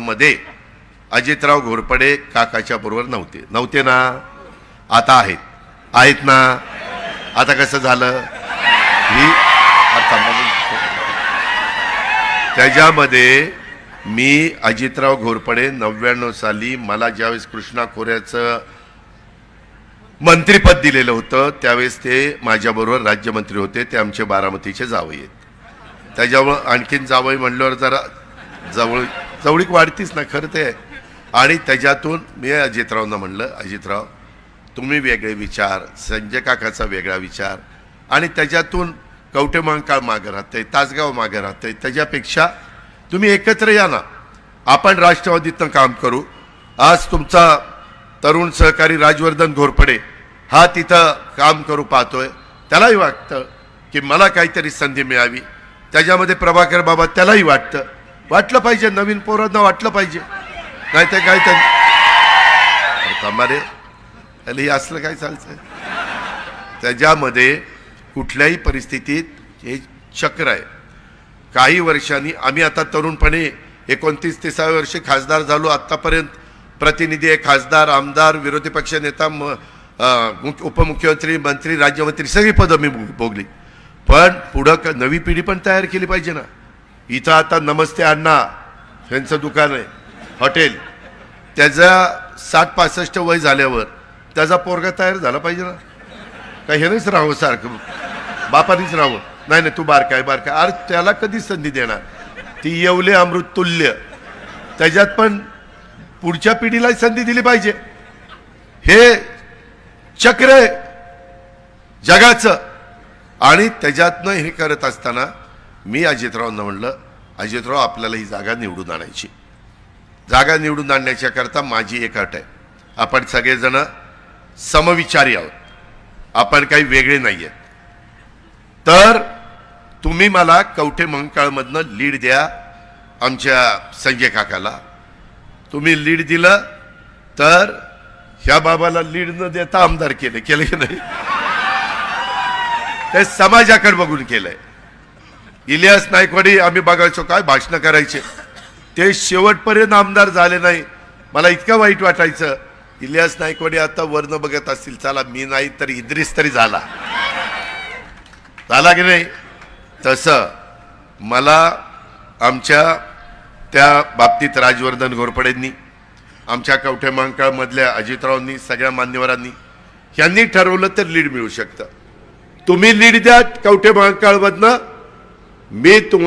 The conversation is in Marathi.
मध्ये अजितराव घोरपडे काकाच्या बरोबर नव्हते ना? आता आहेत ना? आता कसं झालं? त्याच्यामध्ये मी अजितराव घोरपडे 99 साली मला ज्यावेळेस कृष्णा खोऱ्याचं मंत्रिपद दिलेलं होतं त्यावेळेस ते माझ्याबरोबर राज्यमंत्री होते. ते आमचे बारामतीचे जावई आहेत. त्याच्यामुळं आणखीन जावई म्हणल्यावर जरा जवळीक वाढतीच ना खरं ते. आणि त्याच्यातून मी अजितरावना म्हणलं, अजितराव तुम्ही वेगळे विचार, संजय काकाचा वेगळा विचार, आणि त्याच्यातून कवठे महांकाळ मागं राहतंय, तासगाव मागं राहतंय, त्याच्यापेक्षा तुम्ही एकत्र या ना, आपण राष्ट्रवादीतनं काम करू. आज तुमचा तरुण सहकारी राजवर्धन घोरपडे हा तिथं काम करू पाहतोय, त्यालाही वाटतं की मला काहीतरी संधी मिळावी. त्याच्यामध्ये प्रभाकर बाबा त्यालाही वाटलं पाहिजे, नवीन पोरांना वाटलं पाहिजे. नाही तर काय तमारे हे असलं काय चालतंय? त्याच्यामध्ये कुठल्याही परिस्थितीत हे चक्र आहे. काही वर्षांनी आम्ही आता तरुणपणे 29-30 वर्षे खासदार झालो. आत्तापर्यंत प्रतिनिधी, खासदार, आमदार, विरोधी पक्ष नेता, उपमुख्यमंत्री, मंत्री, राज्यमंत्री सगळी पदं मी भोगली. पण पुढं नवी पिढी पण तयार केली पाहिजे ना. इथं आता नमस्ते अण्णा यांचं दुकान आहे, हॉटेल, त्याचा 60-65 वय झाल्यावर त्याचा पोरगा तयार झाला पाहिजे ना. काही हे नाहीच राहावं सारखं बापानीच राहावं. नाही तू बारकाय अरे त्याला कधी संधी देणार? ती येवले अमृत तुल्य, त्याच्यात पण पुढच्या पिढीला संधी दिली पाहिजे. हे चक्र आहे जगाचं. आणि त्याच्यातनं हे करत असताना मी अजितरावांना म्हणलं, अजितराव आपल्याला ही जागा निवडून आणायची. जागा निवडून आणण्याच्या करता माझी एक अट आहे, आपण सगळेजण समविचारी आहोत, आपण काही वेगळे नाही आहेत. तर तुम्ही मला कवठे महांकाळमधनं लीड द्या आमच्या संजय काकाला. तुम्ही लीड दिलं तर ह्या बाबाला लीड न देता आमदार केले की नाही? ते समाजाकडे बघून केलंय. इलियास नायकवाडी आम्ही बघायचो काय भाषणं करायचे, ते शेवटपर्यंत आमदार झाले नाही. मला इतकं वाईट वाटायचं. इलियास नायकवाडी आता वर्ण बघत असतील, चला मी नाही तर इद्रिस तरी झाला की नाही. तसं मला आमच्या त्या बाबतीत राजवर्धन घोरपडेंनी, आमच्या कवठे महांकाळ मधल्या अजितरावांनी, सगळ्या मान्यवरांनी यांनी ठरवलं तर लीड मिळू शकतं. तुम्ही लीड द्या कवठे महांकाळ मधनं, मी तुम्हाला